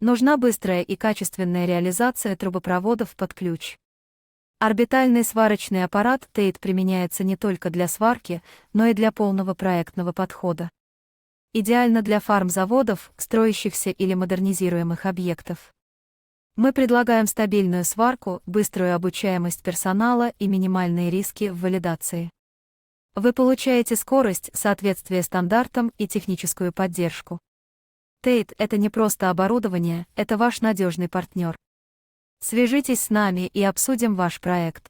Нужна быстрая и качественная реализация трубопроводов под ключ. Орбитальный сварочный аппарат Tate применяется не только для сварки, но и для полного проектного подхода. Идеально для фармзаводов, строящихся или модернизируемых объектов. Мы предлагаем стабильную сварку, быструю обучаемость персонала и минимальные риски в валидации. Вы получаете скорость, соответствие стандартам и техническую поддержку. Tate — это не просто оборудование, это ваш надежный партнер. Свяжитесь с нами и обсудим ваш проект.